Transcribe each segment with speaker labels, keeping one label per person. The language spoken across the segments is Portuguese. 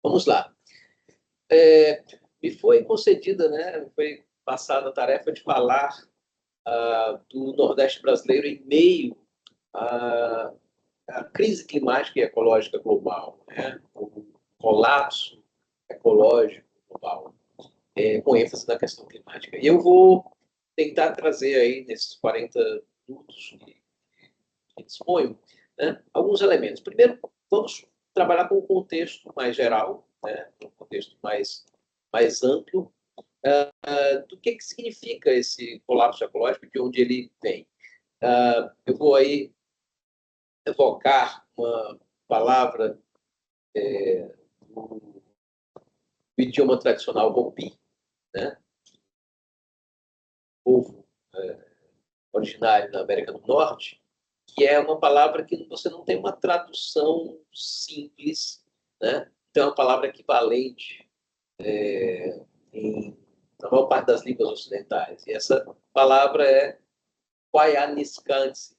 Speaker 1: Vamos lá. Me foi concedida, né, me foi passada a tarefa de falar do Nordeste brasileiro em meio à crise climática e ecológica global, né, o colapso ecológico global, com ênfase na questão climática. E eu vou tentar trazer aí, nesses 40 minutos que disponho, né, alguns elementos. Primeiro, vamos trabalhar com um contexto mais geral, né, um contexto mais amplo, do que significa esse colapso ecológico, de onde ele vem. Eu vou aí evocar uma palavra do idioma tradicional Hopi, né, povo originário da América do Norte, que é uma palavra que você não tem uma tradução simples, né? Então, é uma palavra equivalente na maior parte das línguas ocidentais. E essa palavra é Quaianiscansi,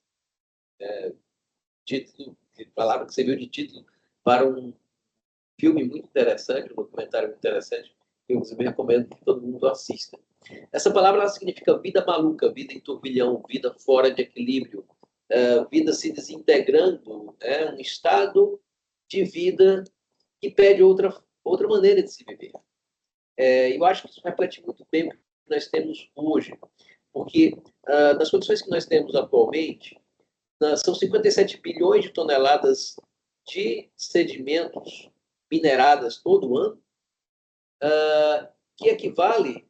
Speaker 1: palavra que serviu de título para um filme muito interessante, um documentário muito interessante, que eu inclusive recomendo que todo mundo assista. Essa palavra ela significa vida maluca, vida em turbilhão, vida fora de equilíbrio, vida se desintegrando, um estado de vida que pede outra maneira de se viver. Eu acho que isso reflete muito bem o que nós temos hoje, porque nas condições que nós temos atualmente, são 57 bilhões de toneladas de sedimentos mineradas todo ano, que equivale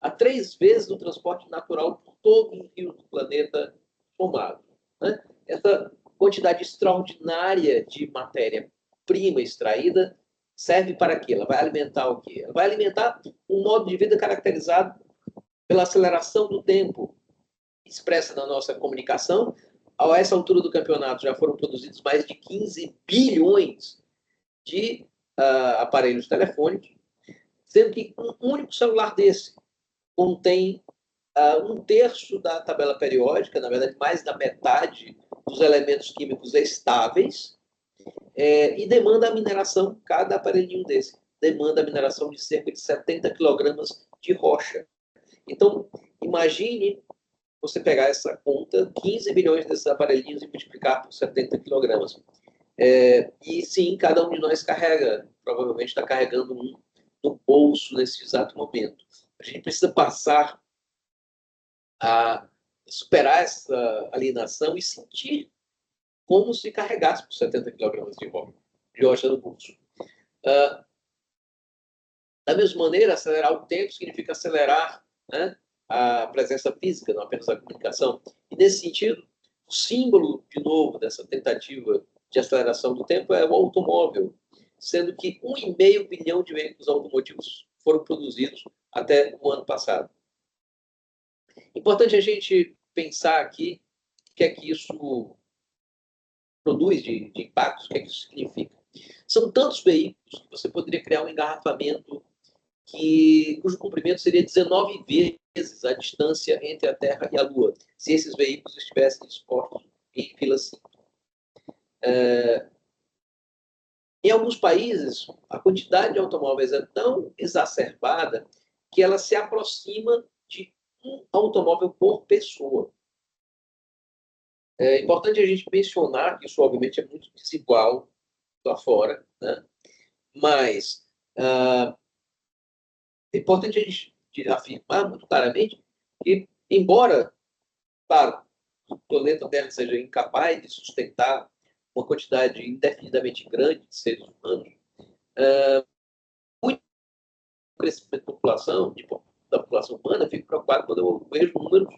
Speaker 1: a 3 vezes o transporte natural por todo o rio do planeta somado. Né? Essa quantidade extraordinária de matéria-prima extraída serve para quê? Ela vai alimentar o quê? Ela vai alimentar um modo de vida caracterizado pela aceleração do tempo, expressa na nossa comunicação. A essa altura do campeonato já foram produzidos mais de 15 bilhões de aparelhos telefônicos, sendo que um único celular desse contém 1/3 da tabela periódica, na verdade, mais da metade dos elementos químicos estáveis, e demanda a mineração, cada aparelhinho desse, demanda a mineração de cerca de 70 quilogramas de rocha. Então, imagine você pegar essa conta, 15 bilhões desses aparelhinhos e multiplicar por 70 quilogramas. E sim, cada um de nós carrega, provavelmente está carregando um no bolso nesse exato momento. A gente precisa passar a superar essa alienação e sentir como se carregasse por 70 quilogramas de rocha no bolso. Da mesma maneira, acelerar o tempo significa acelerar, né, a presença física, não apenas a comunicação. E, nesse sentido, o símbolo, de novo, dessa tentativa de aceleração do tempo é o automóvel, sendo que 1,5 bilhão de veículos automotivos foram produzidos até o ano passado. Importante a gente pensar aqui o que é que isso produz de impactos, o que é que isso significa. São tantos veículos que você poderia criar um engarrafamento cujo comprimento seria 19 vezes a distância entre a Terra e a Lua, se esses veículos estivessem expostos em fila simples. Em alguns países, a quantidade de automóveis é tão exacerbada que ela se aproxima de um automóvel por pessoa. É importante a gente mencionar que isso, obviamente, é muito desigual lá fora, né? Mas é importante a gente afirmar muito claramente que, embora, claro, o planeta Terra seja incapaz de sustentar uma quantidade indefinidamente grande de seres humanos, muito crescimento da população, da população humana, eu fico preocupado quando eu vejo números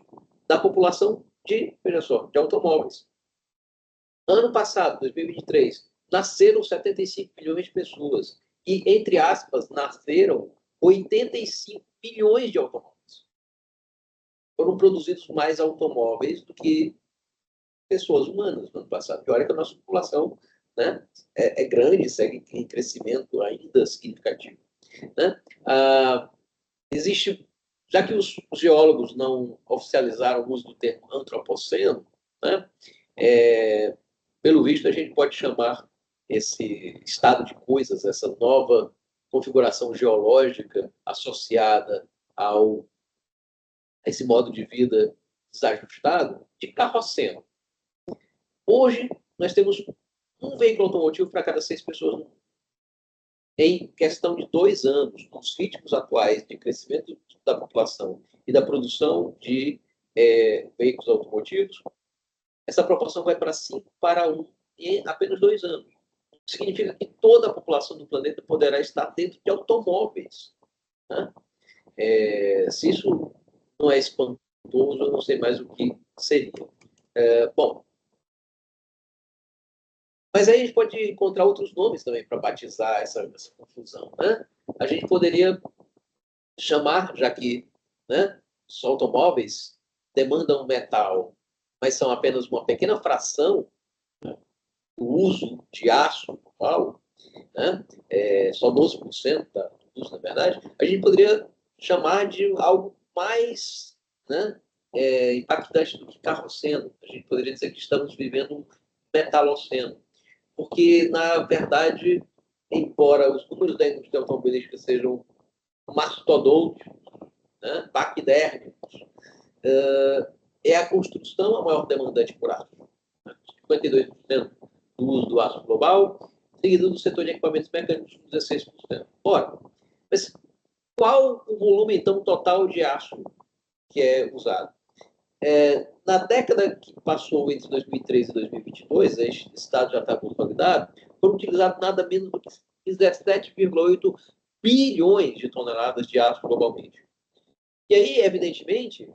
Speaker 1: da população veja só, de automóveis. Ano passado, 2023, nasceram 75 milhões de pessoas e, entre aspas, nasceram 85 milhões de automóveis. Foram produzidos mais automóveis do que pessoas humanas no ano passado. E olha que a nossa população, né, é grande, segue em crescimento ainda significativo. Né? Existe, já que os geólogos não oficializaram o uso do termo antropoceno, né, pelo visto a gente pode chamar esse estado de coisas, essa nova configuração geológica associada a esse modo de vida desajustado, de carrocena. Hoje, nós temos um veículo automotivo para cada 6 pessoas no mundo. Em questão de 2 anos, nos ritmos atuais de crescimento da população e da produção de veículos automotivos, essa proporção vai para 5 para 1 em apenas 2 anos. Significa que toda a população do planeta poderá estar dentro de automóveis. Né? Se isso não é espantoso, eu não sei mais o que seria. Bom, mas aí a gente pode encontrar outros nomes também para batizar essa confusão. Né? A gente poderia chamar, já que, né, os automóveis demandam metal, mas são apenas uma pequena fração, né, do uso de aço global, né, só 12% do uso, na verdade, a gente poderia chamar de algo mais, né, impactante do que carroceno. A gente poderia dizer que estamos vivendo um metaloceno. Porque, na verdade, embora os números da indústria automobilística sejam mastodônticos, né, paquidérmicos, é a construção a maior demandante por aço. 52% do uso do aço global, seguido do setor de equipamentos mecânicos com 16%. Ora, mas qual o volume, então, total de aço que é usado? Na década que passou entre 2003 e 2022, esse dado já está consolidado, foram utilizados nada menos do que 17,8 bilhões de toneladas de aço globalmente. E aí, evidentemente,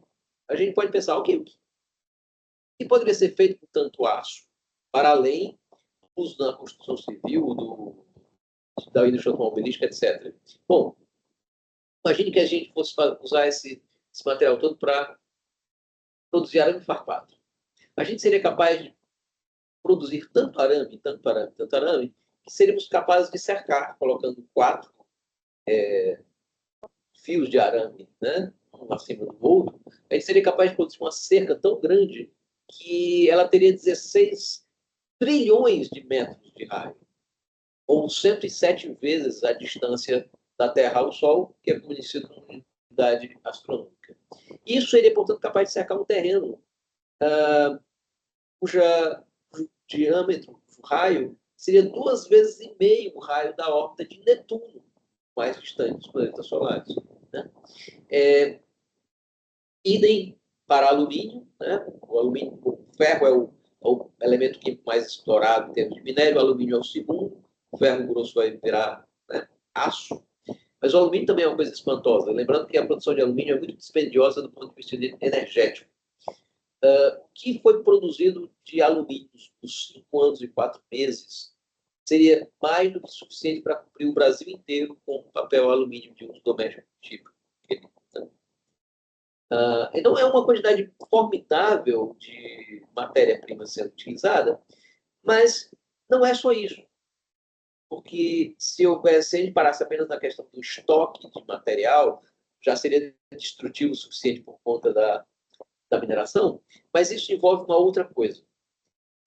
Speaker 1: a gente pode pensar, ok, o que poderia ser feito com tanto aço? Para além do uso na construção civil, da indústria automobilística, etc. Bom, imagine que a gente fosse usar esse material todo para produzir arame farpado. A gente seria capaz de produzir tanto arame, que seríamos capazes de cercar, colocando 4 fios de arame, né, um acima do outro. A gente seria capaz de produzir uma cerca tão grande que ela teria 16 trilhões de metros de raio, ou 107 vezes a distância da Terra ao Sol, que é conhecido como unidade astronômica. Isso seria, portanto, capaz de cercar um terreno cujo diâmetro, o raio, seria 2,5 vezes o raio da órbita de Netuno, mais distante dos planetas solares. Né? Idem para alumínio, né? O ferro é o elemento químico mais explorado em termos de minério, o alumínio é o segundo, o ferro grosso vai virar, né, aço, mas o alumínio também é uma coisa espantosa. Lembrando que a produção de alumínio é muito dispendiosa do ponto de vista energético. O que foi produzido de alumínio por 5 anos e 4 meses seria mais do que suficiente para cobrir o Brasil inteiro com o papel alumínio de uso doméstico típico. Então, é uma quantidade formidável de matéria-prima sendo utilizada, mas não é só isso. Porque se a gente parasse apenas na questão do estoque de material, já seria destrutivo o suficiente por conta da mineração, mas isso envolve uma outra coisa,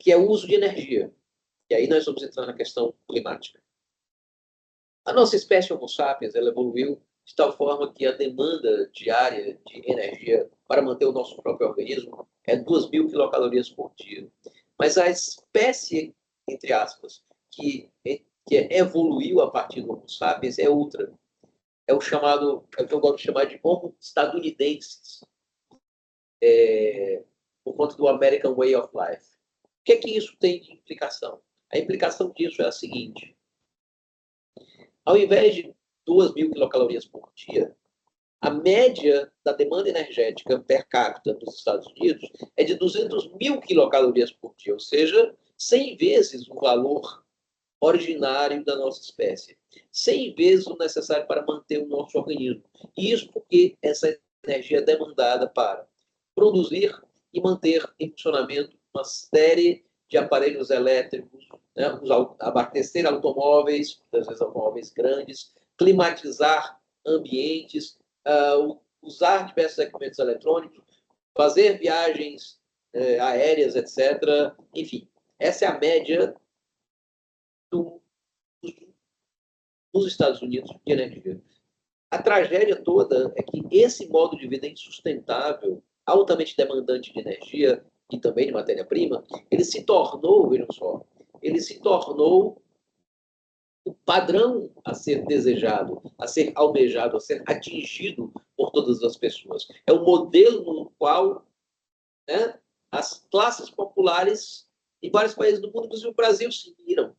Speaker 1: que é o uso de energia. E aí nós vamos entrar na questão climática. A nossa espécie Homo sapiens ela evoluiu de tal forma que a demanda diária de energia para manter o nosso próprio organismo é 2.000 quilocalorias por dia. Mas a espécie, entre aspas, que evoluiu a partir do Homo sapiens é outra. É o que eu gosto de chamar de Homo estadunidensis, por conta do American Way of Life. O que isso tem de implicação? A implicação disso é a seguinte: ao invés de 2.000 quilocalorias por dia, a média da demanda energética per capita nos Estados Unidos é de 200.000 quilocalorias por dia, ou seja, 100 vezes o valor originário da nossa espécie. 100 vezes o necessário para manter o nosso organismo. E isso porque essa energia é demandada para produzir e manter em funcionamento uma série de aparelhos elétricos, né, abastecer automóveis, muitas vezes automóveis grandes, climatizar ambientes, usar diversos equipamentos eletrônicos, fazer viagens aéreas, etc. Enfim, essa é a média do nos Estados Unidos de energia. A tragédia toda é que esse modo de vida insustentável, altamente demandante de energia e também de matéria-prima, ele se tornou, vejam só, ele se tornou o padrão a ser desejado, a ser almejado, a ser atingido por todas as pessoas. É o modelo no qual, né, as classes populares em vários países do mundo, inclusive o Brasil, se viram.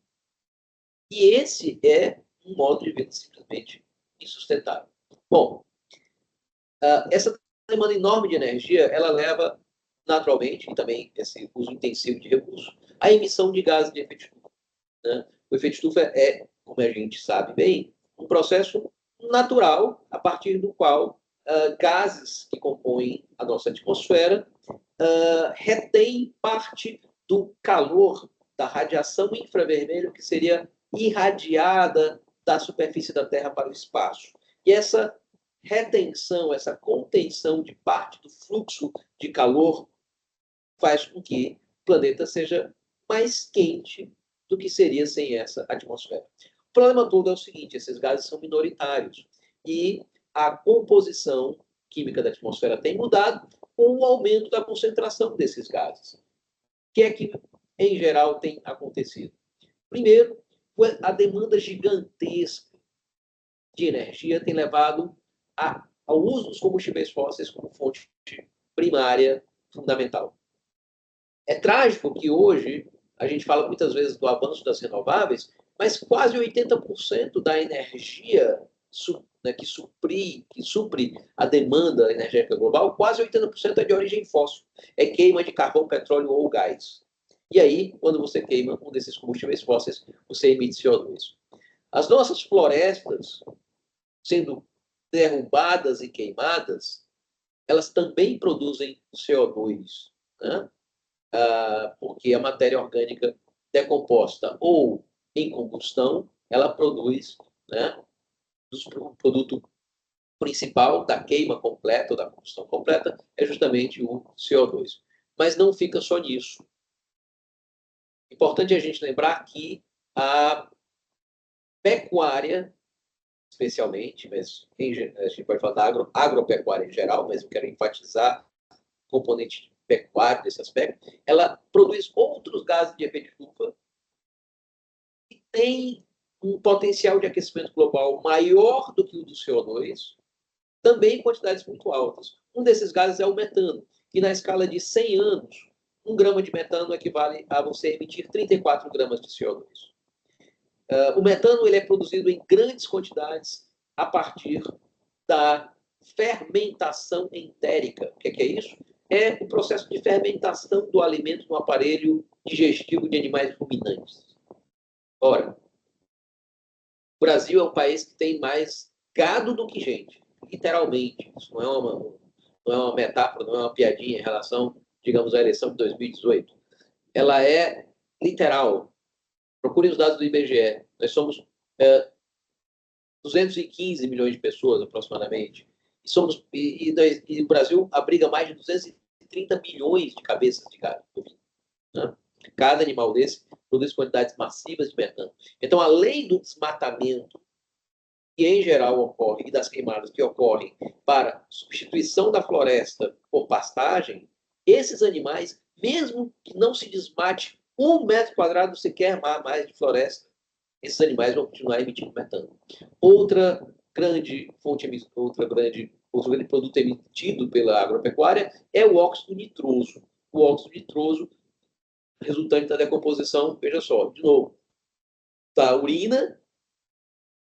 Speaker 1: E esse é um modo de vida simplesmente insustentável. Bom, essa demanda enorme de energia, ela leva naturalmente, e também esse uso intensivo de recursos, à emissão de gases de efeito estufa. Né? O efeito estufa é, como a gente sabe bem, um processo natural a partir do qual gases que compõem a nossa atmosfera retêm parte do calor da radiação infravermelho que seria irradiada da superfície da Terra para o espaço. E essa retenção, essa contenção de parte do fluxo de calor faz com que o planeta seja mais quente do que seria sem essa atmosfera. O problema todo é o seguinte: esses gases são minoritários e a composição química da atmosfera tem mudado com o aumento da concentração desses gases. O que é que, em geral, tem acontecido? Primeiro, a demanda gigantesca de energia tem levado ao uso dos combustíveis fósseis como fonte primária fundamental. É trágico que hoje a gente fala muitas vezes do avanço das renováveis, mas quase 80% da energia que supre a demanda energética global, quase 80% é de origem fóssil. É queima de carvão, petróleo ou gás. E aí, quando você queima um desses combustíveis fósseis, você emite CO2. As nossas florestas, sendo derrubadas e queimadas, elas também produzem CO2, né? Porque a matéria orgânica decomposta ou em combustão, ela produz, né, o produto principal da queima completa ou da combustão completa é justamente o CO2. Mas não fica só nisso. Importante a gente lembrar que a pecuária, especialmente, mas a gente pode falar da agropecuária em geral, mas eu quero enfatizar o componente pecuário desse aspecto, ela produz outros gases de efeito estufa que têm um potencial de aquecimento global maior do que o do CO2, também em quantidades muito altas. Um desses gases é o metano, que na escala de 100 anos, 1 grama de metano equivale a você emitir 34 gramas de CO2. O metano ele é produzido em grandes quantidades a partir da fermentação entérica. O que é isso? É o processo de fermentação do alimento no aparelho digestivo de animais ruminantes. Ora, o Brasil é um país que tem mais gado do que gente, literalmente. Isso não é uma metáfora, não é uma piadinha em relação, digamos, à eleição de 2018. Ela é literal. Procurem os dados do IBGE. Nós somos 215 milhões de pessoas, aproximadamente. E o Brasil abriga mais de 230 milhões de cabeças de gado. Né? Cada animal desse produz quantidades massivas de metano. Então, além do desmatamento que, em geral, ocorre, e das queimadas que ocorrem para substituição da floresta por pastagem, esses animais, mesmo que não se desmate 1 metro quadrado sequer mais de floresta, esses animais vão continuar emitindo metano. Outro grande produto emitido pela agropecuária é o óxido nitroso. O óxido nitroso resultante da decomposição, veja só, de novo, da urina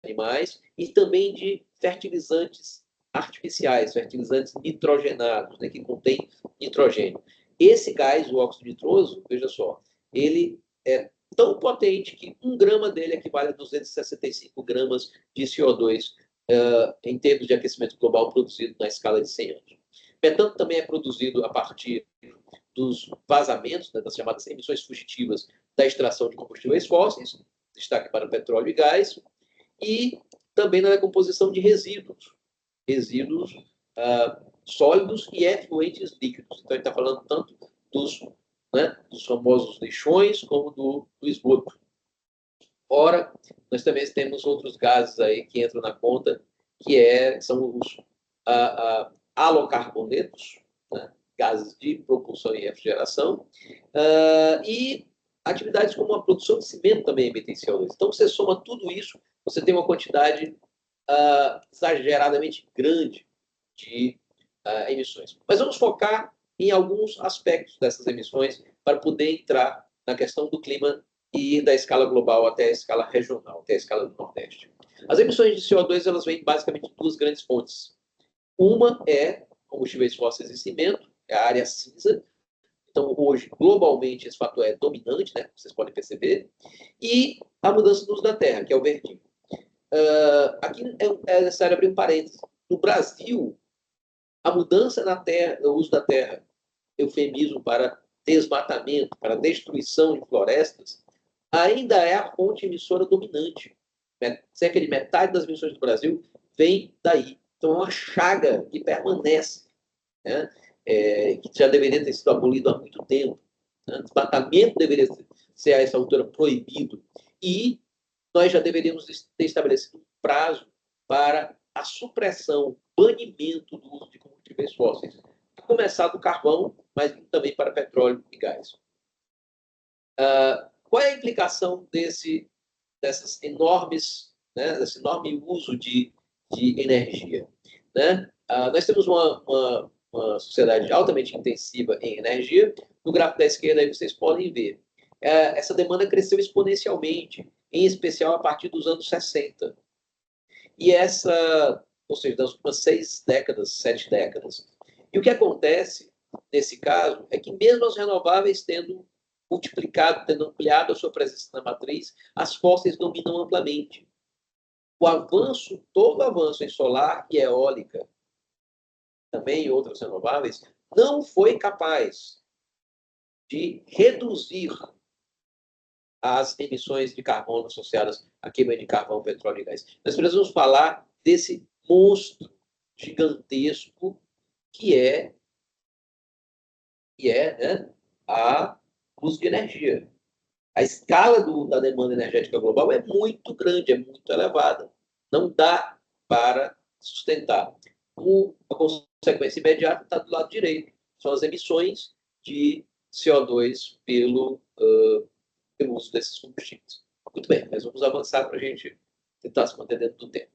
Speaker 1: de animais e também de fertilizantes artificiais, fertilizantes nitrogenados, né, que contêm nitrogênio. Esse gás, o óxido nitroso, veja só, ele é tão potente que 1 grama dele equivale a 265 gramas de CO2 em termos de aquecimento global produzido na escala de 100 anos. Metano também é produzido a partir dos vazamentos, né, das chamadas emissões fugitivas da extração de combustíveis fósseis, destaque para petróleo e gás, e também na decomposição de resíduos sólidos e efluentes líquidos. Então, a gente está falando tanto dos famosos lixões como do esgoto. Ora, nós também temos outros gases aí que entram na conta, são os halocarbonetos, né? Gases de propulsão e refrigeração, e atividades como a produção de cimento também emitem CO2. Então, você soma tudo isso, você tem uma quantidade exageradamente grande de emissões. Mas vamos focar em alguns aspectos dessas emissões para poder entrar na questão do clima e da escala global até a escala regional, até a escala do Nordeste. As emissões de CO2 elas vêm basicamente de duas grandes fontes. Uma é combustíveis fósseis e cimento, é a área cinza. Então, hoje, globalmente, esse fator é dominante, né? Vocês podem perceber. E a mudança do uso da terra, que é o verdinho. Aqui é necessário abrir um parênteses. No Brasil, a mudança na terra, no uso da terra, eufemismo para desmatamento, para destruição de florestas, ainda é a fonte emissora dominante. Cerca de metade das emissões do Brasil vem daí. Então, é uma chaga que permanece, né? Que já deveria ter sido abolido há muito tempo. Né? Desmatamento deveria ser, a essa altura, proibido. E nós já deveríamos ter estabelecido um prazo para a supressão, banimento do uso de combustíveis fósseis. A começar do carvão, mas também para petróleo e gás. Qual é a implicação dessas enormes, né, desse enorme uso de energia? Né? Nós temos uma sociedade altamente intensiva em energia. No gráfico da esquerda, aí vocês podem ver. Essa demanda cresceu exponencialmente, em especial a partir dos anos 60. E ou seja, das últimas 6 décadas, 7 décadas. E o que acontece, nesse caso, é que mesmo as renováveis tendo multiplicado, tendo ampliado a sua presença na matriz, as fósseis dominam amplamente. Todo o avanço em solar e eólica, também em outras renováveis, não foi capaz de reduzir as emissões de carbono associadas à queima de carvão, petróleo e gás. Nós precisamos falar desse monstro gigantesco que é né, a uso de energia. A escala da demanda energética global é muito grande, é muito elevada. Não dá para sustentar. A consequência imediata está do lado direito. São as emissões de CO2 pelo uso desses combustíveis. Muito bem, mas vamos avançar para a gente tentar se manter dentro do tempo.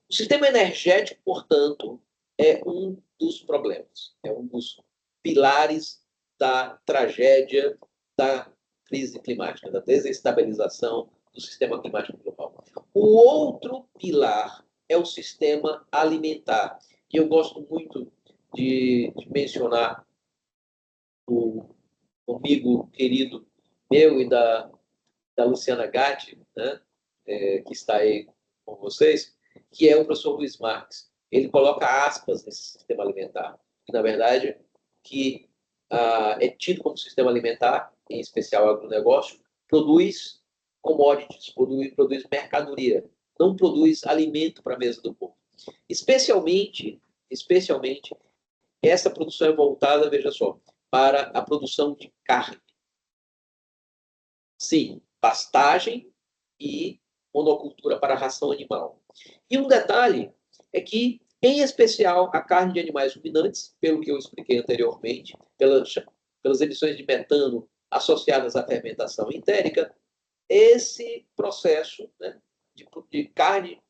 Speaker 1: O sistema energético, portanto, é um dos problemas, é um dos pilares da tragédia da crise climática, da desestabilização do sistema climático global. O outro pilar é o sistema alimentar. E eu gosto muito de mencionar o amigo querido meu e da Luciana Gatti, né, que está aí com vocês, que é o professor Luiz Marx. Ele coloca aspas nesse sistema alimentar, que, na verdade, que é tido como sistema alimentar, em especial o agronegócio, produz commodities, produz mercadoria, não produz alimento para a mesa do povo. Especialmente, essa produção é voltada, veja só, para a produção de carne. Sim, pastagem e monocultura para ração animal. E um detalhe é que, em especial, a carne de animais ruminantes, pelo que eu expliquei anteriormente, pelas emissões de metano associadas à fermentação entérica, esse processo, né, de carne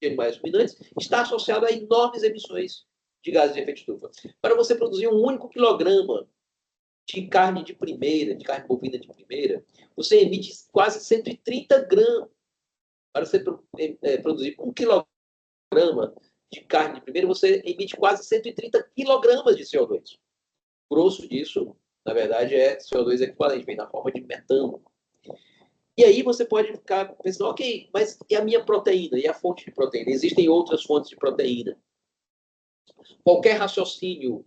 Speaker 1: de animais ruminantes está associado a enormes emissões de gases de efeito estufa. Para você produzir um único quilograma de carne de primeira, de carne bovina de primeira, você emite quase 130 gramas. Para você produzir 1 quilograma de carne de primeira, você emite quase 130 quilogramas de CO2. O grosso disso, na verdade, é CO2 equivalente, vem na forma de metano. E aí você pode ficar pensando, ok, mas e a minha proteína? E a fonte de proteína? Existem outras fontes de proteína. Qualquer raciocínio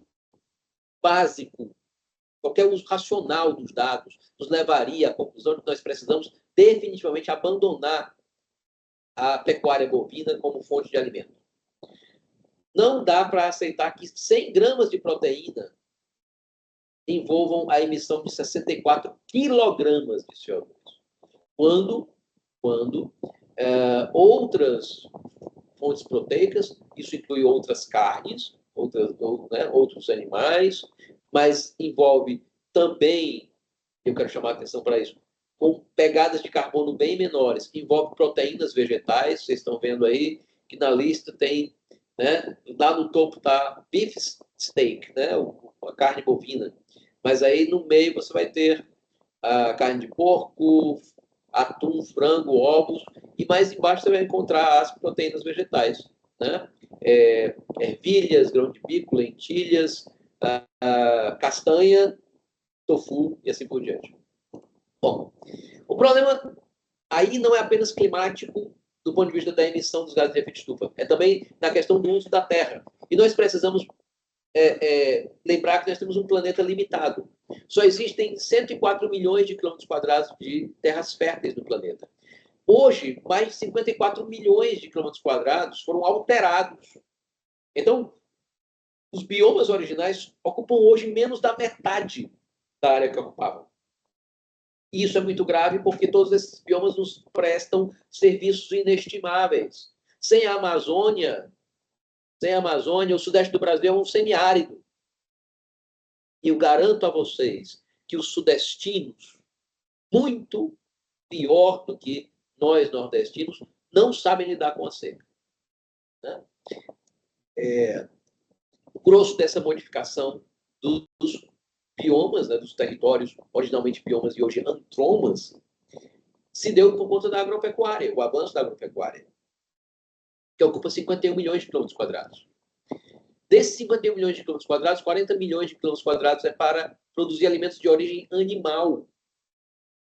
Speaker 1: básico, qualquer uso racional dos dados, nos levaria à conclusão de que nós precisamos definitivamente abandonar a pecuária bovina como fonte de alimento. Não dá para aceitar que 100 gramas de proteína envolvam a emissão de 64 quilogramas de CO2. Quando quando outras fontes proteicas, isso inclui outras carnes, outros animais, mas envolve também, eu quero chamar a atenção para isso, com pegadas de carbono bem menores, envolve proteínas vegetais, vocês estão vendo aí que na lista tem, né, lá no topo está beef steak, né, a carne bovina, mas aí no meio você vai ter a carne de porco, atum, frango, ovos, e mais embaixo você vai encontrar as proteínas vegetais, né? Ervilhas, grão de bico, lentilhas, castanha, tofu e assim por diante. Bom, o problema aí não é apenas climático do ponto de vista da emissão dos gases de efeito estufa, é também na questão do uso da terra. E nós precisamos lembrar que nós temos um planeta limitado. Só existem 104 milhões de quilômetros quadrados de terras férteis no planeta. Hoje, mais de 54 milhões de quilômetros quadrados foram alterados. Então, os biomas originais ocupam hoje menos da metade da área que ocupavam. E isso é muito grave porque todos esses biomas nos prestam serviços inestimáveis. Sem a Amazônia, o sudeste do Brasil é um semiárido. E eu garanto a vocês que os sudestinos, muito pior do que nós nordestinos, não sabem lidar com a seca. Né? O grosso dessa modificação dos biomas, né, dos territórios, originalmente biomas e hoje antromas, se deu por conta da agropecuária, o avanço da agropecuária, que ocupa 51 milhões de quilômetros quadrados. Desses 51 milhões de quilômetros quadrados, 40 milhões de quilômetros quadrados é para produzir alimentos de origem animal.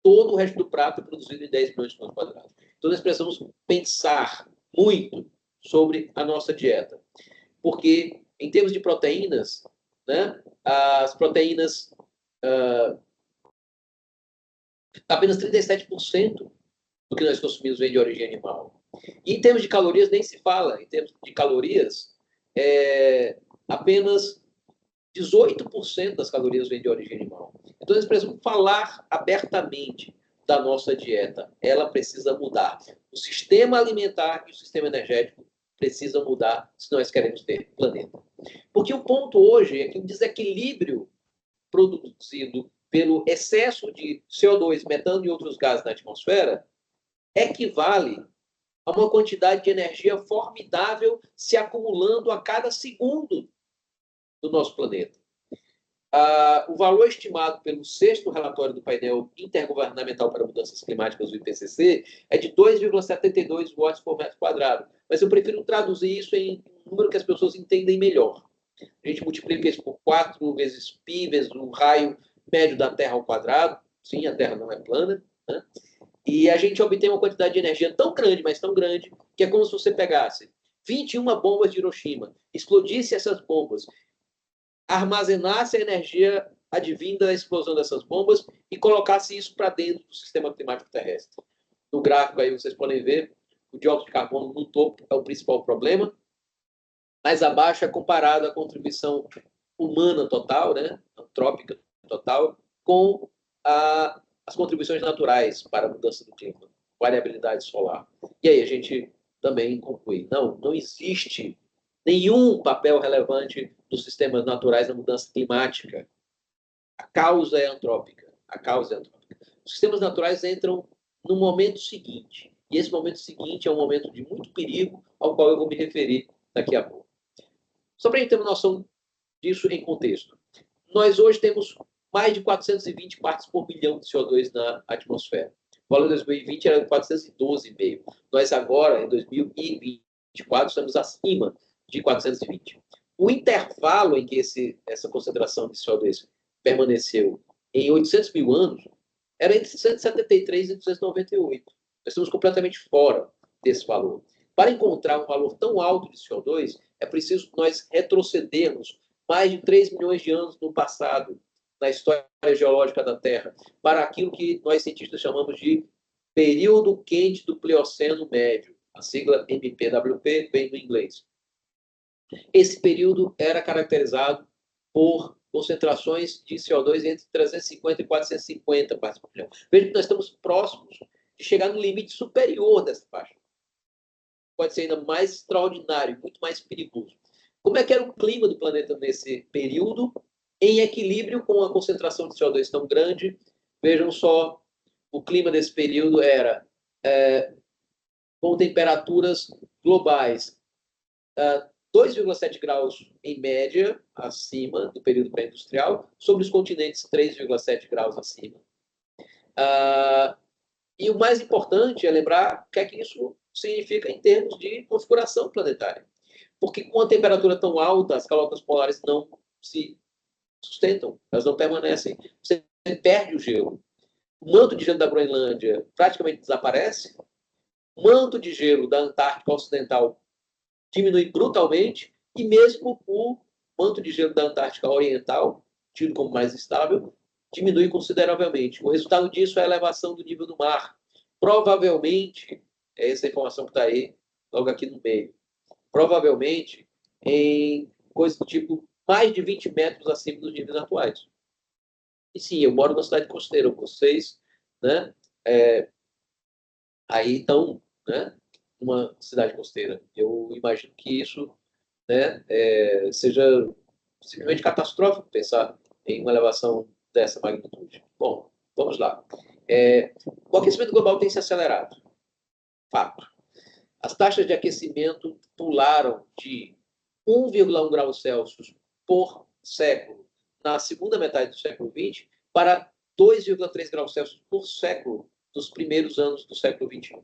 Speaker 1: Todo o resto do prato é produzido em 10 milhões de quilômetros quadrados. Então, nós precisamos pensar muito sobre a nossa dieta. Porque, em termos de proteínas, né, as proteínas, apenas 37% do que nós consumimos vem de origem animal. E em termos de calorias, nem se fala. Em termos de calorias, apenas 18% das calorias vêm de origem animal. Então, nós precisamos falar abertamente da nossa dieta. Ela precisa mudar. O sistema alimentar e o sistema energético precisam mudar se nós queremos ter planeta. Porque o ponto hoje é que o desequilíbrio produzido pelo excesso de CO2, metano e outros gases na atmosfera equivale a uma quantidade de energia formidável se acumulando a cada segundo do nosso planeta. O valor estimado pelo 6º relatório do painel intergovernamental para mudanças climáticas, o IPCC, é de 2,72 watts por metro quadrado. Mas eu prefiro traduzir isso em um número que as pessoas entendem melhor. A gente multiplica isso por 4 vezes π, vezes o raio médio da Terra ao quadrado. Sim, a Terra não é plana. Né? E a gente obtém uma quantidade de energia tão grande, mas tão grande, que é como se você pegasse 21 bombas de Hiroshima, explodisse essas bombas, armazenasse a energia advinda da explosão dessas bombas e colocasse isso para dentro do sistema climático terrestre. No gráfico aí vocês podem ver, o dióxido de carbono no topo é o principal problema, mais abaixo é comparado a contribuição humana total, né, antrópica total, com as contribuições naturais para a mudança do clima, variabilidade solar. E aí a gente também conclui, não existe nenhum papel relevante dos sistemas naturais na mudança climática. A causa é antrópica. Os sistemas naturais entram no momento seguinte. E esse momento seguinte é um momento de muito perigo, ao qual eu vou me referir daqui a pouco. Só para a gente ter uma noção disso em contexto. Nós hoje temos mais de 420 partes por bilhão de CO2 na atmosfera. O valor de 2020 era 412,5. Nós agora, em 2024, estamos acima de 420. O intervalo em que essa concentração de CO2 permaneceu em 800 mil anos era entre 173 e 298. Nós estamos completamente fora desse valor. Para encontrar um valor tão alto de CO2, é preciso nós retrocedermos mais de 3 milhões de anos no passado, na história geológica da Terra, para aquilo que nós cientistas chamamos de período quente do Plioceno médio. A sigla MPWP vem do inglês. Esse período era caracterizado por concentrações de CO2 entre 350 e 450 partes por bilhão. Veja que nós estamos próximos de chegar no limite superior dessa faixa. Pode ser ainda mais extraordinário, muito mais perigoso. Como é que era o clima do planeta nesse período, em equilíbrio com a concentração de CO2 tão grande? Vejam só, o clima desse período era com temperaturas globais 2,7 graus em média acima do período pré-industrial, sobre os continentes 3,7 graus acima. E o mais importante é lembrar o que é que isso significa em termos de configuração planetária. Porque com a temperatura tão alta, as calotas polares não se sustentam, elas não permanecem. Você perde o gelo. O manto de gelo da Groenlândia praticamente desaparece. O manto de gelo da Antártica Ocidental diminui brutalmente, e mesmo o manto de gelo da Antártica Oriental, tido como mais estável, diminui consideravelmente. O resultado disso é a elevação do nível do mar. Provavelmente, é essa informação que está aí, logo aqui no meio, provavelmente em coisa do tipo mais de 20 metros acima dos níveis atuais. E sim, eu moro numa cidade costeira, vocês, né, aí estão, né, numa cidade costeira. Eu imagino que isso, né, seja simplesmente catastrófico pensar em uma elevação dessa magnitude. Bom, vamos lá. O aquecimento global tem se acelerado. Fato. As taxas de aquecimento pularam de 1,1 graus Celsius por século na segunda metade do século XX para 2,3 graus Celsius por século nos primeiros anos do século XXI.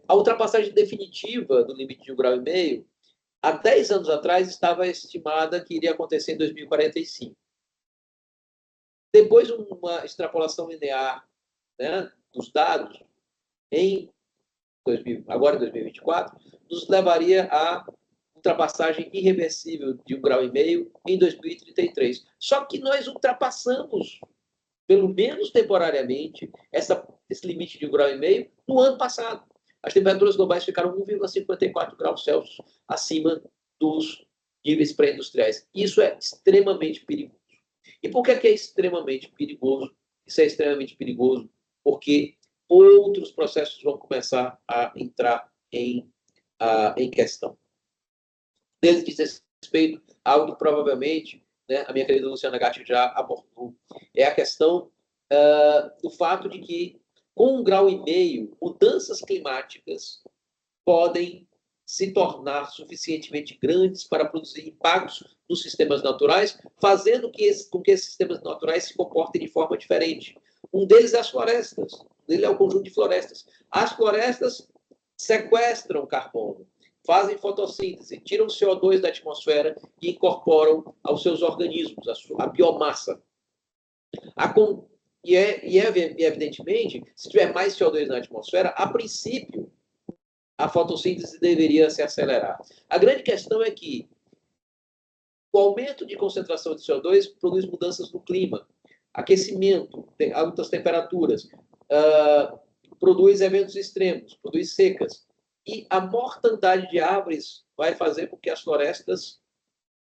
Speaker 1: A ultrapassagem definitiva do limite de 1,5 grau, há 10 anos atrás, estava estimada que iria acontecer em 2045. Depois, uma extrapolação linear, né, dos dados, agora em 2024, nos levaria à ultrapassagem irreversível de 1,5 graus em 2033. Só que nós ultrapassamos, pelo menos temporariamente, esse limite de 1,5 graus no ano passado. As temperaturas globais ficaram 1,54 graus Celsius acima dos níveis pré-industriais. Isso é extremamente perigoso. E por que é extremamente perigoso? Isso é extremamente perigoso porque outros processos vão começar a entrar em questão. Deles diz respeito a algo que provavelmente, né, a minha querida Luciana Gatti já abordou. É a questão do fato de que, com 1,5 graus, mudanças climáticas podem se tornar suficientemente grandes para produzir impactos nos sistemas naturais, fazendo com que esses sistemas naturais se comportem de forma diferente. Um deles é as florestas. Um deles é o conjunto de florestas. As florestas sequestram carbono, fazem fotossíntese, tiram CO2 da atmosfera e incorporam aos seus organismos a biomassa. E evidentemente, se tiver mais CO2 na atmosfera, a princípio, a fotossíntese deveria se acelerar. A grande questão é que o aumento de concentração de CO2 produz mudanças no clima, aquecimento, altas temperaturas, produz eventos extremos, produz secas. E a mortandade de árvores vai fazer com que as florestas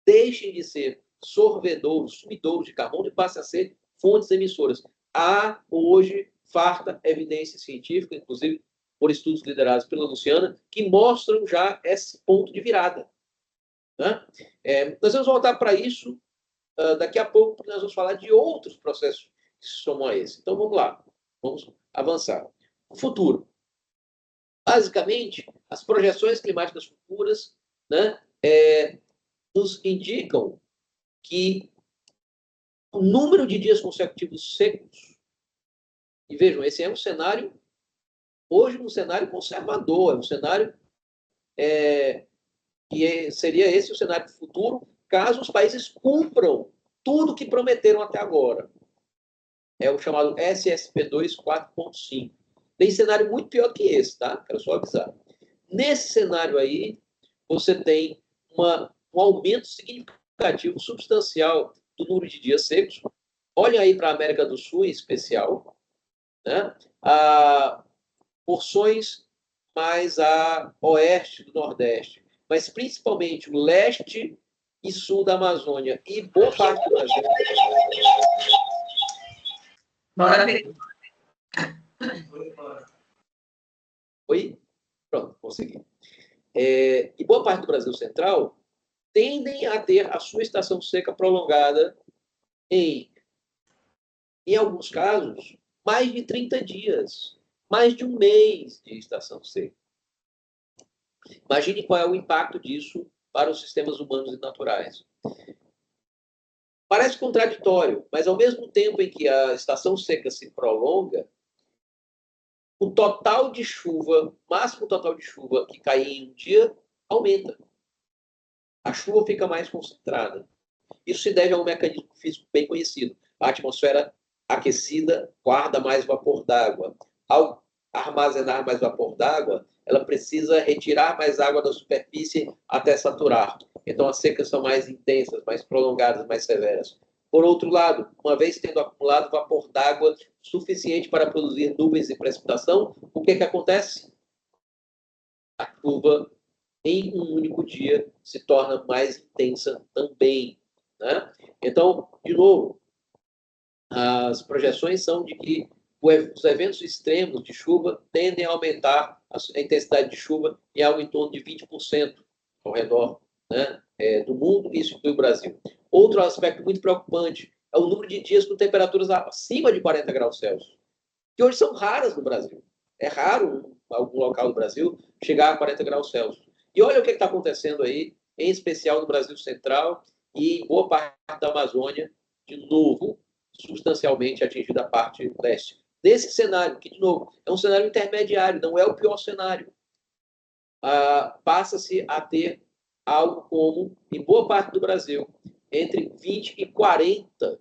Speaker 1: deixem de ser sorvedouros, sumidouros de carbono e passem a ser fontes emissoras. Há hoje farta evidência científica, inclusive por estudos liderados pela Luciana, que mostram já esse ponto de virada. Né? Nós vamos voltar para isso daqui a pouco, porque nós vamos falar de outros processos que se somam a esse. Então, vamos lá. Vamos avançar. O futuro. Basicamente, as projeções climáticas futuras, né, nos indicam que o número de dias consecutivos secos, e vejam, esse é um cenário, hoje um cenário conservador, é um cenário que seria esse o cenário futuro, caso os países cumpram tudo que prometeram até agora. É o chamado SSP2 4.5. Tem cenário muito pior que esse, tá? Quero só avisar. Nesse cenário aí, você tem um aumento significativo, substancial do número de dias secos. Olhem aí para a América do Sul, em especial, né? Porções mais a oeste do Nordeste, mas principalmente o leste e sul da Amazônia e boa parte do Brasil.
Speaker 2: Bora ver.
Speaker 1: Oi? Pronto, consegui. E boa parte do Brasil Central tendem a ter a sua estação seca prolongada em alguns casos, mais de 30 dias, mais de um mês de estação seca. Imagine qual é o impacto disso para os sistemas humanos e naturais. Parece contraditório, mas ao mesmo tempo em que a estação seca se prolonga, o total de chuva, máximo total de chuva que cai em um dia, aumenta. A chuva fica mais concentrada. Isso se deve a um mecanismo físico bem conhecido. A atmosfera aquecida guarda mais vapor d'água. Ao armazenar mais vapor d'água, ela precisa retirar mais água da superfície até saturar. Então, as secas são mais intensas, mais prolongadas, mais severas. Por outro lado, uma vez tendo acumulado vapor d'água suficiente para produzir nuvens e precipitação, o que acontece? A chuva, em um único dia, se torna mais intensa também. Né? Então, de novo, as projeções são de que os eventos extremos de chuva tendem a aumentar a intensidade de chuva em algo em torno de 20% ao redor, né, do mundo, isso inclui o Brasil. Outro aspecto muito preocupante é o número de dias com temperaturas acima de 40 graus Celsius, que hoje são raras no Brasil. É raro algum local do Brasil chegar a 40 graus Celsius. E olha o que está acontecendo aí, em especial no Brasil Central e em boa parte da Amazônia, de novo, substancialmente atingida a parte leste. Nesse cenário, que, de novo, é um cenário intermediário, não é o pior cenário, passa-se a ter algo como, em boa parte do Brasil, entre 20 e 40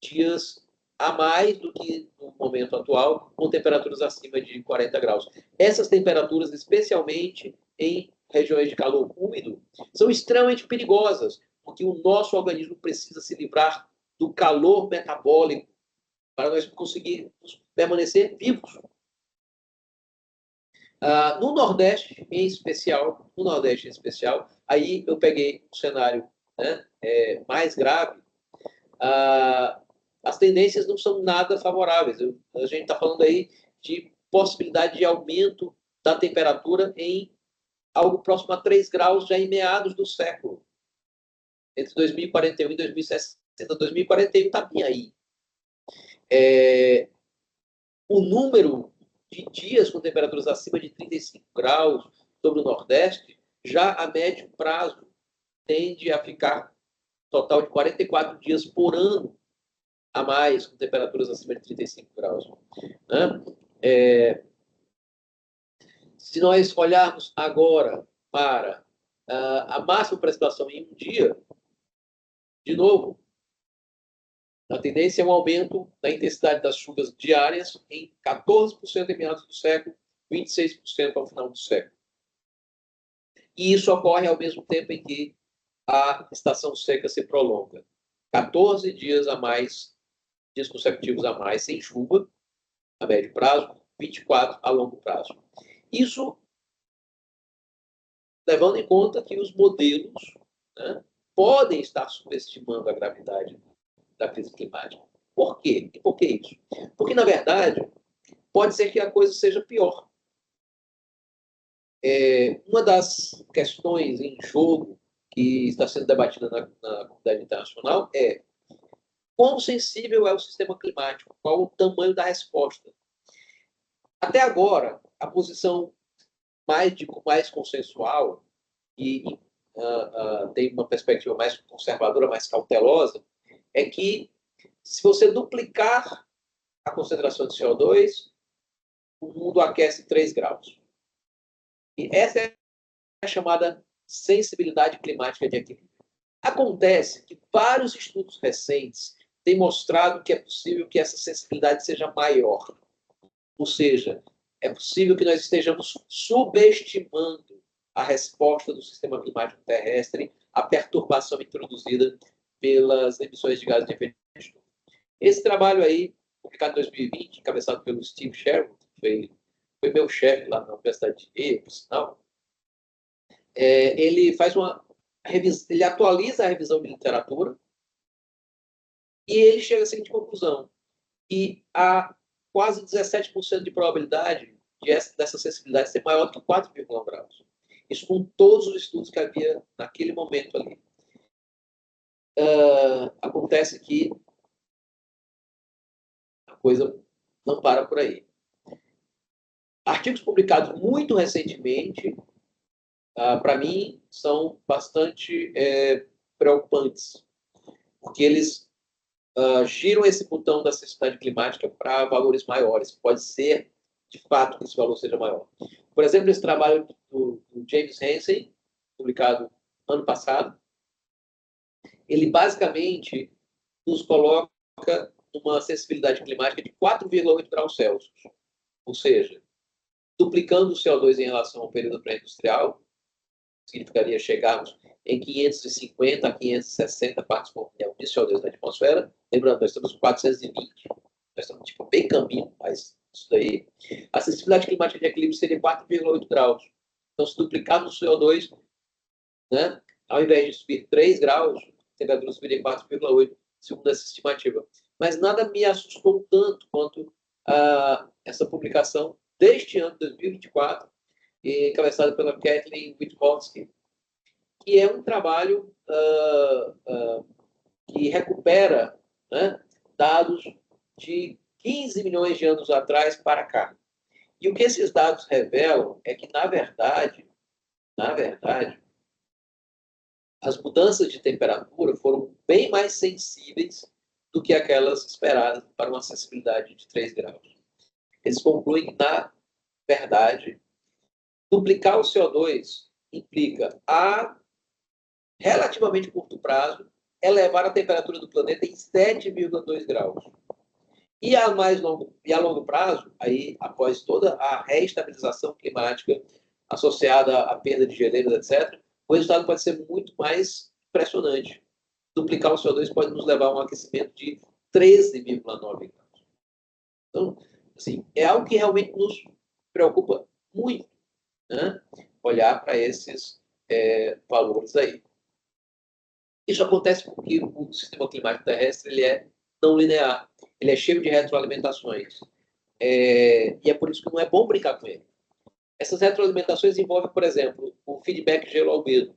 Speaker 1: dias a mais do que no momento atual, com temperaturas acima de 40 graus. Essas temperaturas, especialmente em regiões de calor úmido, são extremamente perigosas, porque o nosso organismo precisa se livrar do calor metabólico para nós conseguirmos permanecer vivos. No Nordeste, em especial, aí eu peguei um cenário, né, mais grave. As tendências não são nada favoráveis. A gente está falando aí de possibilidade de aumento da temperatura em algo próximo a 3 graus já em meados do século. Entre 2041 e 2060. 2041 está bem aí. O número de dias com temperaturas acima de 35 graus sobre o Nordeste, já a médio prazo, tende a ficar total de 44 dias por ano a mais, com temperaturas acima de 35 graus. Né? Se nós olharmos agora para a máxima precipitação em um dia, de novo, a tendência é um aumento da intensidade das chuvas diárias em 14% em meados do século, 26% ao final do século. E isso ocorre ao mesmo tempo em que a estação seca se prolonga. 14 dias a mais, dias consecutivos a mais, sem chuva, a médio prazo, 24 a longo prazo. Isso levando em conta que os modelos, né, podem estar subestimando a gravidade da crise climática. Por quê? E por que isso? Porque, na verdade, pode ser que a coisa seja pior. Uma das questões em jogo que está sendo debatida na comunidade internacional é quão sensível é o sistema climático, qual o tamanho da resposta. Até agora, a posição mais consensual e tem uma perspectiva mais conservadora, mais cautelosa, é que se você duplicar a concentração de CO2, o mundo aquece 3 graus. E essa é a chamada sensibilidade climática de equilíbrio. Acontece que vários estudos recentes têm mostrado que é possível que essa sensibilidade seja maior. Ou seja, é possível que nós estejamos subestimando a resposta do sistema climático terrestre à perturbação introduzida pelas emissões de gases de efeito estufa. Esse trabalho aí, publicado em 2020, encabeçado pelo Steve Sherwood, que foi meu chefe lá na Universidade de Yale, por sinal, ele faz ele atualiza a revisão de literatura e ele chega à seguinte conclusão, que a quase 17% de probabilidade dessa sensibilidade ser maior do que 4,1 graus. Isso com todos os estudos que havia naquele momento ali. Acontece que a coisa não para por aí. Artigos publicados muito recentemente, para mim, são bastante preocupantes, porque eles giram esse botão da sensibilidade climática para valores maiores. Pode ser, de fato, que esse valor seja maior. Por exemplo, esse trabalho do James Hansen, publicado ano passado, ele basicamente nos coloca numa sensibilidade climática de 4,8 graus Celsius. Ou seja, duplicando o CO2 em relação ao período pré-industrial, significaria chegarmos em 550 a 560 partes por milhão de CO2 na atmosfera. Lembrando, nós estamos com 420. Nós estamos bem caminho, mas isso daí. A sensibilidade climática de equilíbrio seria 4,8 graus. Então, se duplicarmos o CO2, né, ao invés de subir 3 graus, a temperatura subiria 4,8, segundo essa estimativa. Mas nada me assustou tanto quanto essa publicação deste ano, 2024, encabeçada pela Kathleen Witkowski, que é um trabalho que recupera, né, dados de 15 milhões de anos atrás para cá. E o que esses dados revelam é que, na verdade, as mudanças de temperatura foram bem mais sensíveis do que aquelas esperadas para uma sensibilidade de 3 graus. Eles concluem que, na verdade, duplicar o CO2 implica, a relativamente curto prazo, elevar a temperatura do planeta em 7,2 graus. E a longo prazo, aí, após toda a reestabilização climática associada à perda de geleiras, etc., o resultado pode ser muito mais impressionante. Duplicar o CO2 pode nos levar a um aquecimento de 13,9 graus. Então, assim, é algo que realmente nos preocupa muito, né? Olhar para esses valores aí. Isso acontece porque o sistema climático terrestre ele é não linear, ele é cheio de retroalimentações. E é por isso que não é bom brincar com ele. Essas retroalimentações envolvem, por exemplo, o feedback gelo-albedo.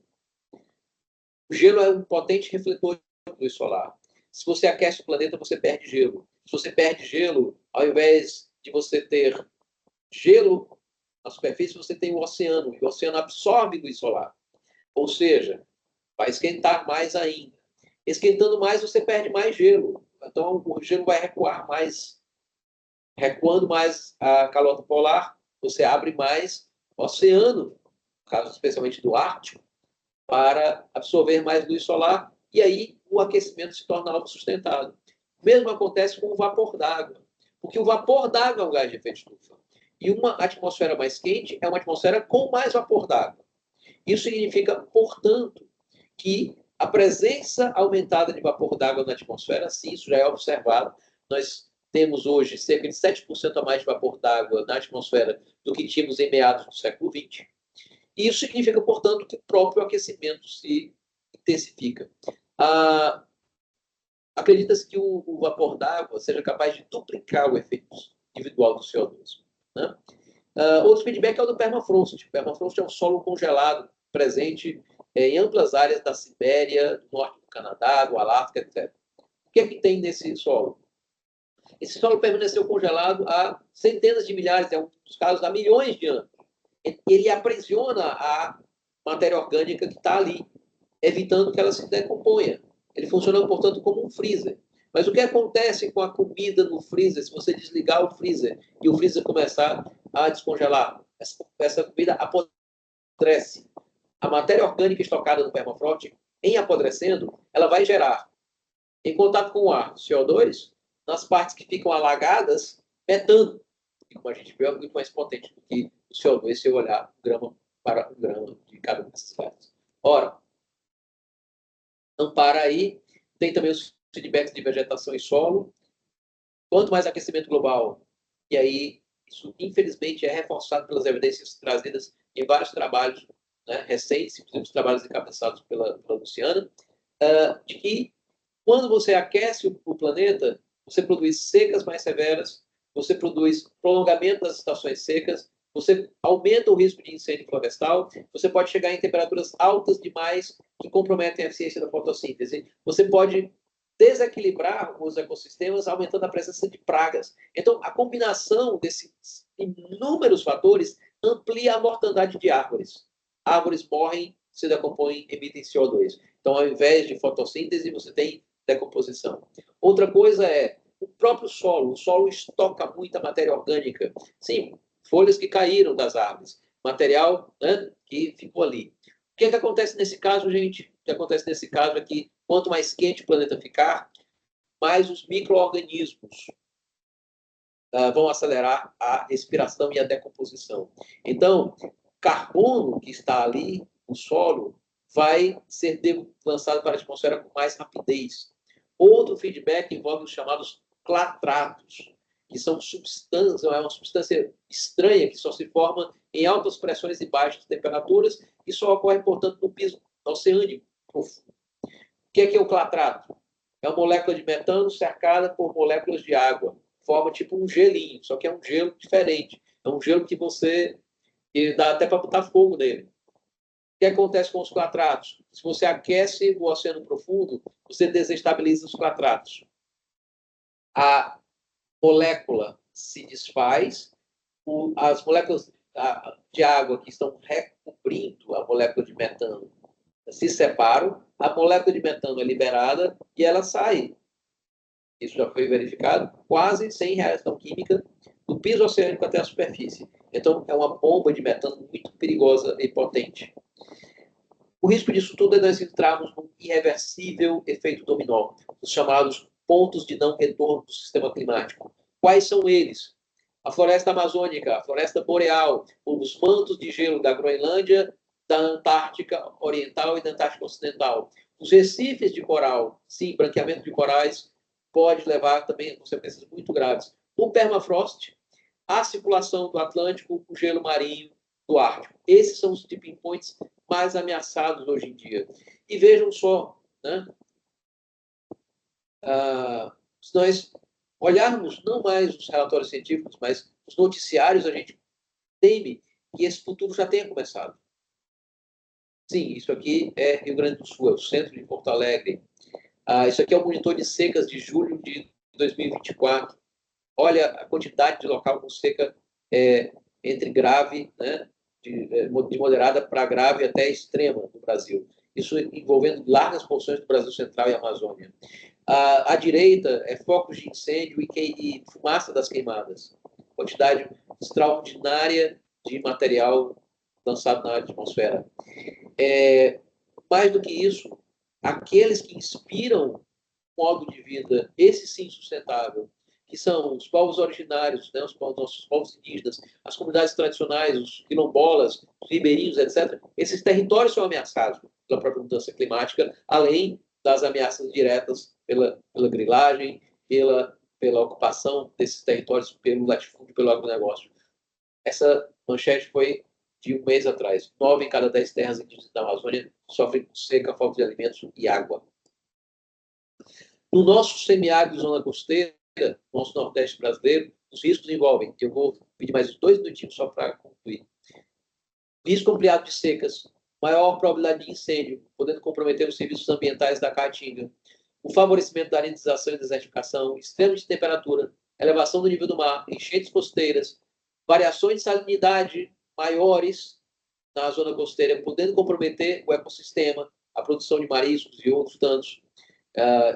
Speaker 1: O gelo é um potente refletor de luz solar. Se você aquece o planeta, você perde gelo. Se você perde gelo, ao invés de você ter gelo na superfície, você tem o oceano. E o oceano absorve luz solar. Ou seja, vai esquentar mais ainda. Esquentando mais, você perde mais gelo. Então, o gelo vai recuar mais. Recuando mais a calota polar, você abre mais oceano, no caso especialmente do Ártico, para absorver mais luz solar, e aí o aquecimento se torna autossustentável. O mesmo acontece com o vapor d'água, porque o vapor d'água é um gás de efeito estufa. E uma atmosfera mais quente é uma atmosfera com mais vapor d'água. Isso significa, portanto, que a presença aumentada de vapor d'água na atmosfera, sim, isso já é observado. Nós temos hoje cerca de 7% a mais de vapor d'água na atmosfera do que tínhamos em meados do século XX. E isso significa, portanto, que o próprio aquecimento se intensifica. Acredita-se que o vapor d'água seja capaz de duplicar o efeito individual do CO2. Né? Outro feedback é o do permafrost. O permafrost é um solo congelado presente em amplas áreas da Sibéria, do norte do Canadá, do Alasca, etc. O que é que tem nesse solo? Esse solo permaneceu congelado há centenas de milhares, em alguns casos há milhões de anos. Ele aprisiona a matéria orgânica que está ali, evitando que ela se decomponha. Ele funciona, portanto, como um freezer. Mas o que acontece com a comida no freezer, se você desligar o freezer e o freezer começar a descongelar? Essa comida apodrece. A matéria orgânica estocada no permafrost, em apodrecendo, ela vai gerar, em contato com o ar, CO2, nas partes que ficam alagadas, metano, que, como a gente viu, é muito mais potente do que o CO2 se eu olhar grama para grama de cada uma dessas partes. Ora, não para aí, tem também os feedbacks de vegetação e solo. Quanto mais aquecimento global, e aí isso infelizmente é reforçado pelas evidências trazidas em vários trabalhos, né, recentes, inclusive os trabalhos encabeçados pela Luciana, de que quando você aquece o planeta, você produz secas mais severas, você produz prolongamento das estações secas, você aumenta o risco de incêndio florestal, você pode chegar em temperaturas altas demais que comprometem a eficiência da fotossíntese. Você pode desequilibrar os ecossistemas, aumentando a presença de pragas. Então, a combinação desses inúmeros fatores amplia a mortandade de árvores. Árvores morrem, se decompõem, emitem CO2. Então, ao invés de fotossíntese, você tem decomposição. Outra coisa é o próprio solo. O solo estoca muita matéria orgânica. Sim, folhas que caíram das árvores, material, né, que ficou ali. O que acontece nesse caso, gente? O que acontece nesse caso é que quanto mais quente o planeta ficar, mais os micro-organismos vão acelerar a respiração e a decomposição. Então, carbono que está ali no solo vai ser lançado para a atmosfera com mais rapidez. Outro feedback envolve os chamados clatratos, que são substâncias, é uma substância estranha que só se forma em altas pressões e baixas temperaturas e só ocorre, portanto, no piso oceânico profundo. O que é o clatrato? É uma molécula de metano cercada por moléculas de água. Forma tipo um gelinho, só que é um gelo diferente. É um gelo que dá até para botar fogo nele. O que acontece com os clatratos? Se você aquece o oceano profundo, você desestabiliza os clatratos. A molécula se desfaz, as moléculas de água que estão recobrindo a molécula de metano se separam, a molécula de metano é liberada e ela sai. Isso já foi verificado, quase sem reação química, do piso oceânico até a superfície. Então, é uma bomba de metano muito perigosa e potente. O risco disso tudo é nós entrarmos num irreversível efeito dominó, os chamados pontos de não retorno do sistema climático. Quais são eles? A floresta amazônica, a floresta boreal, os mantos de gelo da Groenlândia, da Antártica Oriental e da Antártica Ocidental. Os recifes de coral, sim, branqueamento de corais pode levar também a consequências muito graves. O permafrost, a circulação do Atlântico, o gelo marinho do Ártico. Esses são os tipping points mais ameaçados hoje em dia. E vejam só, né? Se nós olharmos não mais os relatórios científicos, mas os noticiários, a gente teme que esse futuro já tenha começado. Sim, isso aqui é Rio Grande do Sul, é o centro de Porto Alegre. Isso aqui é o monitor de secas de julho de 2024. Olha a quantidade de local com seca entre grave, né, de moderada para grave até extrema no Brasil. Isso envolvendo largas porções do Brasil Central e Amazônia. À direita é focos de incêndio e fumaça das queimadas. Quantidade extraordinária de material lançado na atmosfera. Mais do que isso, aqueles que inspiram um modo de vida, esse sim sustentável, que são os povos originários, né, os nossos povos indígenas, as comunidades tradicionais, os quilombolas, os ribeirinhos, etc. Esses territórios são ameaçados pela própria mudança climática, além das ameaças diretas pela grilagem, pela ocupação desses territórios pelo latifúndio, pelo agronegócio. Essa manchete foi de um mês atrás. 9 em cada 10 terras indígenas da Amazônia sofrem com seca, falta de alimentos e água. No nosso semiárido zona costeira, no nosso Nordeste brasileiro, os riscos envolvem, eu vou pedir mais 2 minutinhos só para concluir, risco ampliado de secas, maior probabilidade de incêndio, podendo comprometer os serviços ambientais da Caatinga, o favorecimento da arenização e desertificação, extremos de temperatura, elevação do nível do mar, enchentes costeiras, variações de salinidade maiores na zona costeira, podendo comprometer o ecossistema, a produção de mariscos e outros tantos,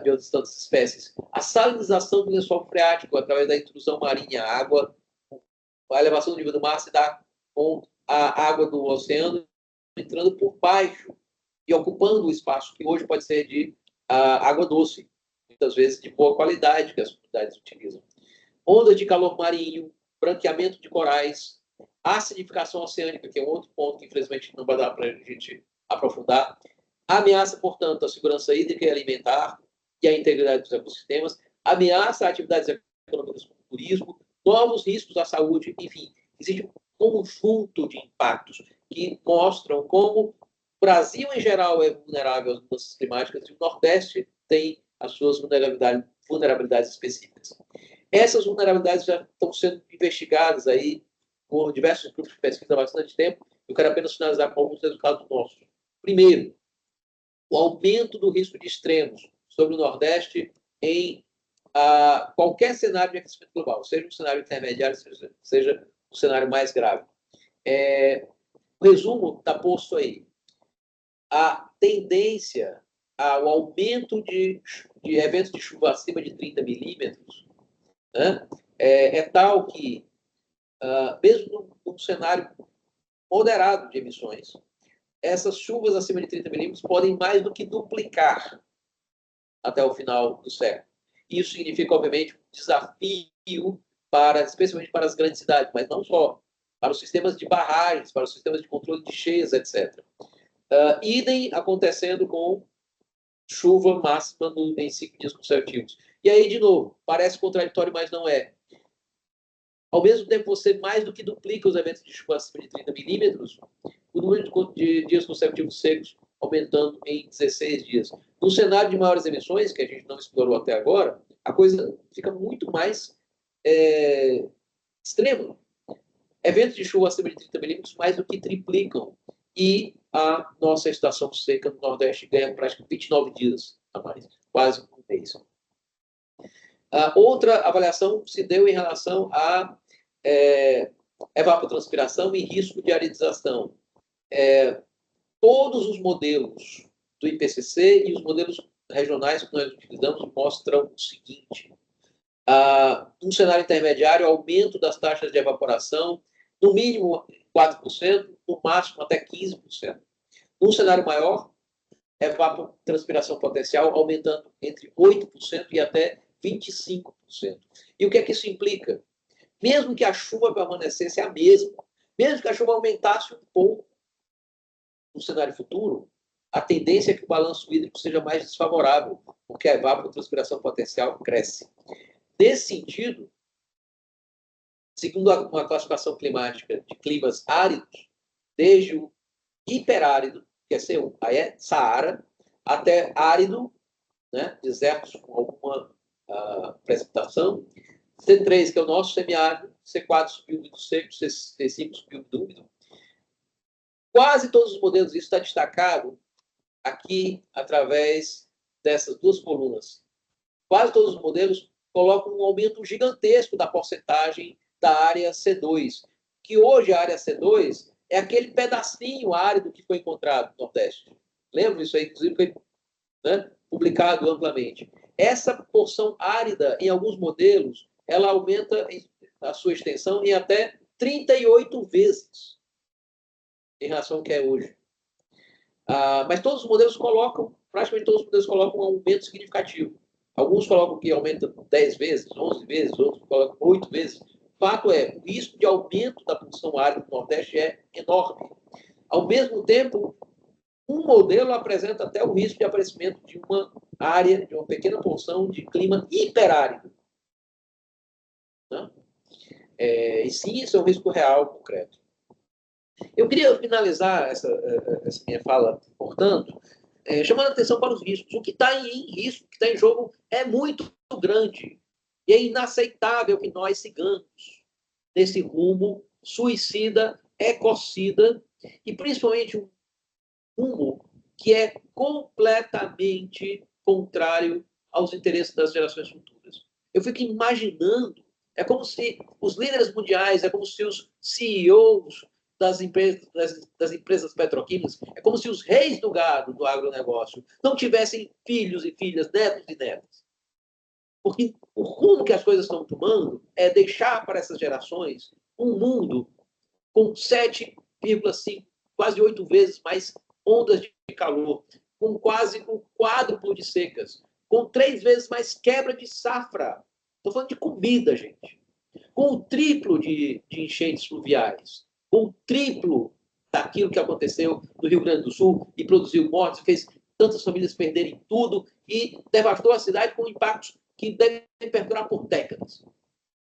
Speaker 1: de outras tantas espécies. A salinização do lençol freático através da intrusão marinha, a água, a elevação do nível do mar se dá com a água do oceano entrando por baixo e ocupando o espaço que hoje pode ser de água doce, muitas vezes de boa qualidade que as comunidades utilizam. Ondas de calor marinho, branqueamento de corais, acidificação oceânica, que é outro ponto que infelizmente não vai dar para a gente aprofundar. Ameaça, portanto, a segurança hídrica e alimentar e a integridade dos ecossistemas, ameaça a atividades econômicas como o turismo, novos riscos à saúde, enfim, existe um conjunto de impactos que mostram como o Brasil, em geral, é vulnerável às mudanças climáticas e o Nordeste tem as suas vulnerabilidades específicas. Essas vulnerabilidades já estão sendo investigadas aí por diversos grupos de pesquisa há bastante tempo. Eu quero apenas finalizar com alguns resultados nossos. Primeiro, o aumento do risco de extremos sobre o Nordeste em qualquer cenário de aquecimento global, seja um cenário intermediário, seja um cenário mais grave. O resumo está posto aí. A tendência ao aumento de eventos de chuva acima de 30 milímetros, né, é tal que, mesmo num cenário moderado de emissões, essas chuvas acima de 30 milímetros podem mais do que duplicar até o final do século. Isso significa, obviamente, um desafio especialmente para as grandes cidades, mas não só, para os sistemas de barragens, para os sistemas de controle de cheias, etc. Idem acontecendo com chuva máxima em 5 dias consecutivos. E aí, de novo, parece contraditório, mas não é. Ao mesmo tempo, você mais do que duplica os eventos de chuva acima de 30 milímetros, o número de dias consecutivos secos aumentando em 16 dias. No cenário de maiores emissões, que a gente não explorou até agora, a coisa fica muito mais extrema. Eventos de chuva acima de 30 milímetros mais do que triplicam. E a nossa estação seca no Nordeste ganha praticamente 29 dias a mais, quase um mês. Outra avaliação se deu em relação a evapotranspiração e risco de aridização. Todos os modelos do IPCC e os modelos regionais que nós utilizamos mostram o seguinte: um cenário intermediário, aumento das taxas de evaporação, no mínimo 4%, no máximo até 15%. Num cenário maior, evapotranspiração potencial aumentando entre 8% e até 25%. E o que é que isso implica? Mesmo que a chuva permanecesse a mesma, mesmo que a chuva aumentasse um pouco no cenário futuro, a tendência é que o balanço hídrico seja mais desfavorável, porque a evapotranspiração potencial cresce. Nesse sentido, segundo uma classificação climática de climas áridos, desde o hiperárido, que é C1, aí é Saara, até árido, né, desertos com alguma precipitação, C3, que é o nosso semiárido, C4, subúmido seco, C5, subúmido úmido. Quase todos os modelos, isso está destacado aqui através dessas duas colunas. Quase todos os modelos colocam um aumento gigantesco da porcentagem da área C2, que hoje a área C2 é aquele pedacinho árido que foi encontrado no Nordeste. Lembra isso aí? Inclusive foi, né, publicado amplamente. Essa porção árida, em alguns modelos, ela aumenta a sua extensão em até 38 vezes em relação ao que é hoje. Mas todos os modelos colocam, praticamente todos os modelos colocam um aumento significativo. Alguns colocam que aumenta 10 vezes, 11 vezes, outros colocam 8 vezes. O fato é, o risco de aumento da produção árida no Nordeste é enorme. Ao mesmo tempo, um modelo apresenta até o risco de aparecimento de uma área, de uma pequena porção de clima hiperárido. Né? E sim, isso é um risco real, concreto. Eu queria finalizar essa minha fala, portanto, chamando a atenção para os riscos. O que está em risco, o que está em jogo é muito grande. E é inaceitável que nós sigamos nesse rumo suicida, ecocida, e principalmente um rumo que é completamente contrário aos interesses das gerações futuras. Eu fico imaginando, é como se os líderes mundiais, é como se os CEOs das empresas petroquímicas, é como se os reis do gado, do agronegócio, não tivessem filhos e filhas, netos e netas. Porque o rumo que as coisas estão tomando é deixar para essas gerações um mundo com 7,5, quase 8 vezes mais ondas de calor, com quase o quádruplo de secas, com 3 vezes mais quebra de safra. Estou falando de comida, gente. Com o triplo de enchentes fluviais, com o triplo daquilo que aconteceu no Rio Grande do Sul e produziu mortes, fez tantas famílias perderem tudo e devastou a cidade com impactos que devem perdurar por décadas.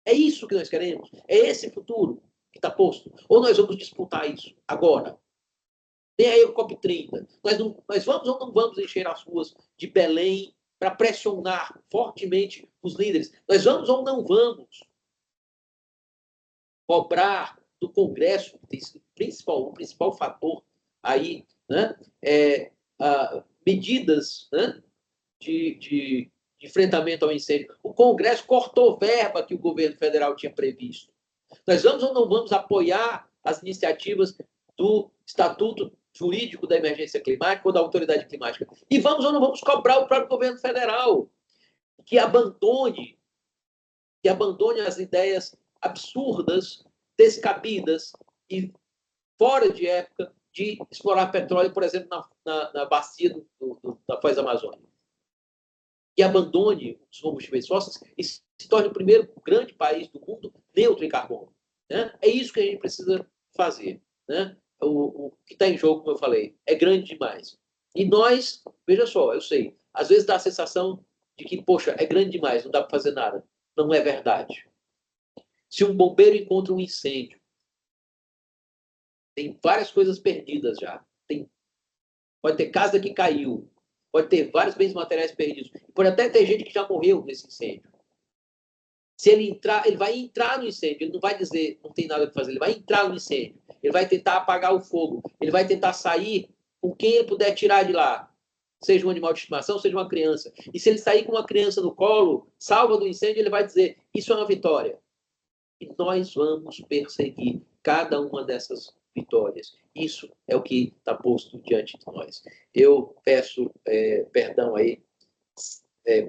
Speaker 1: É isso que nós queremos? É esse futuro que está posto? Ou nós vamos disputar isso agora? Tem aí o COP30. Nós vamos ou não vamos encher as ruas de Belém para pressionar fortemente os líderes. Nós vamos ou não vamos cobrar do Congresso, o principal fator aí, né, medidas, né, de enfrentamento ao incêndio. O Congresso cortou verba que o governo federal tinha previsto. Nós vamos ou não vamos apoiar as iniciativas do Estatuto Jurídico da Emergência Climática ou da Autoridade Climática? E vamos ou não vamos cobrar o próprio governo federal que abandone as ideias absurdas, descabidas e fora de época de explorar petróleo, por exemplo, na bacia da Foz Amazônica. Que abandone os combustíveis fósseis e se torne o primeiro grande país do mundo neutro em carbono. Né? É isso que a gente precisa fazer. Né? O que está em jogo, como eu falei, é grande demais. E nós, veja só, eu sei, às vezes dá a sensação de que, poxa, é grande demais, não dá para fazer nada. Não é verdade. Se um bombeiro encontra um incêndio, tem várias coisas perdidas já. Pode ter casa que caiu, pode ter vários bens materiais perdidos, pode até ter gente que já morreu nesse incêndio. Se ele entrar, ele vai entrar no incêndio, ele não vai dizer não tem nada para fazer, ele vai entrar no incêndio, ele vai tentar apagar o fogo, ele vai tentar sair com quem ele puder tirar de lá, seja um animal de estimação, seja uma criança. E se ele sair com uma criança no colo, salva do incêndio, ele vai dizer isso é uma vitória. E nós vamos perseguir cada uma dessas vitórias. Isso é o que está posto diante de nós. Eu peço perdão aí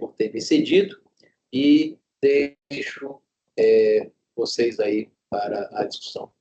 Speaker 1: por ter me cedido e deixo vocês aí para a discussão.